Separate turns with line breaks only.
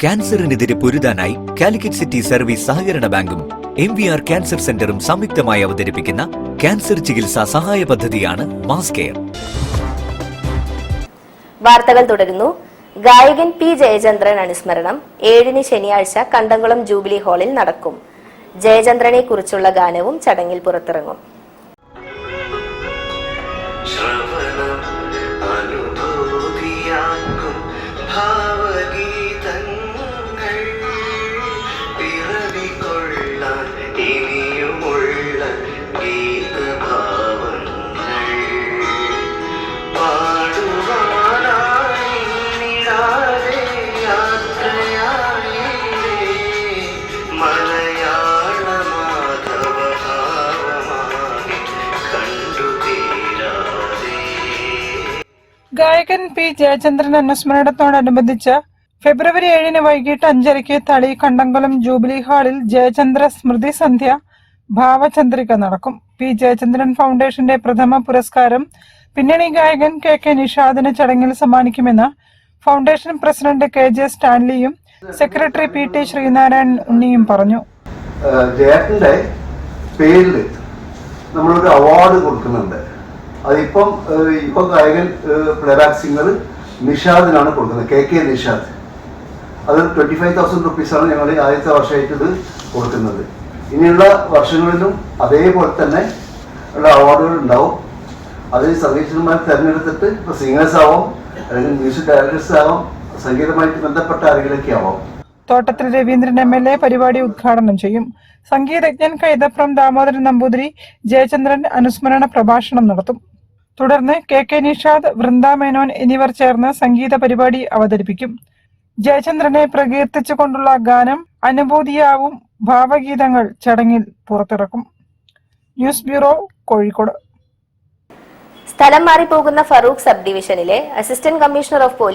ക്യാൻസറിനെതിരെ പൊരുതാനായി Calicut city service സഹകരണ ബാങ്കും MVR cancer സെന്ററും സംയുക്തമായി അവതരിപ്പിക്കുന്ന ക്യാൻസർ ചികിത്സാ സഹായ പദ്ധതിയാണ് മാസ് കെയർ.
വാർത്തകൾ തുടരുന്നു. ഗായകൻ P. ജയചന്ദ്രൻ അനുസ്മരണം 7 ശനിയാഴ്ച കണ്ടംകുളം ജൂബിലി ഹാളിൽ നടക്കും. ജയചന്ദ്രനെ കുറിച്ചുള്ള ഗാനവും ചടങ്ങിൽ പുറത്തിറങ്ങും.
ഗായകൻ P. ജയചന്ദ്രൻ അനുസ്മരണത്തോടനുബന്ധിച്ച് ഫെബ്രുവരി 7 വൈകിട്ട് 5:30 തളി കണ്ടംകുളം ജൂബിലി ഹാളിൽ ജയചന്ദ്ര സ്മൃതി സന്ധ്യ ഭാവചന്ദ്രിക നടക്കും. P. ജയചന്ദ്രൻ ഫൗണ്ടേഷന്റെ പ്രഥമ പുരസ്കാരം പിന്നണി ഗായകൻ KK നിഷാദിന് ചടങ്ങിൽ സമ്മാനിക്കുമെന്ന് ഫൗണ്ടേഷൻ പ്രസിഡന്റ് KJ സ്റ്റാൻലിയും സെക്രട്ടറി PT ശ്രീനാരായൺ ഉണ്ണിയും പറഞ്ഞു.
ജയന്റെ പേരിൽ നമ്മളൊരു അവാർഡ് കൊടുക്കുന്നുണ്ട്. അതിപ്പം യുവ ഗായകൻ പ്ലേബാക്ക് സിംഗർ നിഷാദിനാണ് കൊടുക്കുന്നത്, KK നിഷാദ്. അത് 25,000 റുപ്പീസാണ് ഞങ്ങൾ ആദ്യത്തെ വർഷമായിട്ട് ഇത് കൊടുക്കുന്നത്. ഇനിയുള്ള വർഷങ്ങളിലും അതേപോലെ തന്നെ ഉള്ള അവാർഡുകൾ ഉണ്ടാവും. അത് സംഗീതന്മാർ തിരഞ്ഞെടുത്തിട്ട് ഇപ്പോൾ സിംഗേഴ്സ് ആവാം, അല്ലെങ്കിൽ മ്യൂസിക് ഡയറക്ടേഴ്സ് ആവാം, സംഗീതമായിട്ട് ബന്ധപ്പെട്ട ആരെങ്കിലൊക്കെ ആവാം.
തോട്ടത്തിൽ രവീന്ദ്രൻ MLA പരിപാടി ഉദ്ഘാടനം ചെയ്യും. സംഗീതജ്ഞൻ കൈതപ്രം ദാമോദരൻ നമ്പൂതിരി ജയചന്ദ്രൻ അനുസ്മരണ പ്രഭാഷണം നടത്തും. തുടർന്ന് KK നിഷാദ്, വൃന്ദ മേനോൻ എന്നിവർ ചേർന്ന് സംഗീത പരിപാടി അവതരിപ്പിക്കും. ജയചന്ദ്രനെ പ്രകീർത്തിച്ചുകൊണ്ടുള്ള ഗാനം അനുഭൂതിയാവും ഭാവഗീതങ്ങൾ ചടങ്ങിൽ പുറത്തിറക്കും. News bureau, Kozhikode.
സ്ഥലം മാറിപ്പോകുന്ന ഫറൂഖ് സബ് ഡിവിഷനിലെ അസിസ്റ്റന്റ് കമ്മീഷണർ ഓഫ് പോലീസ്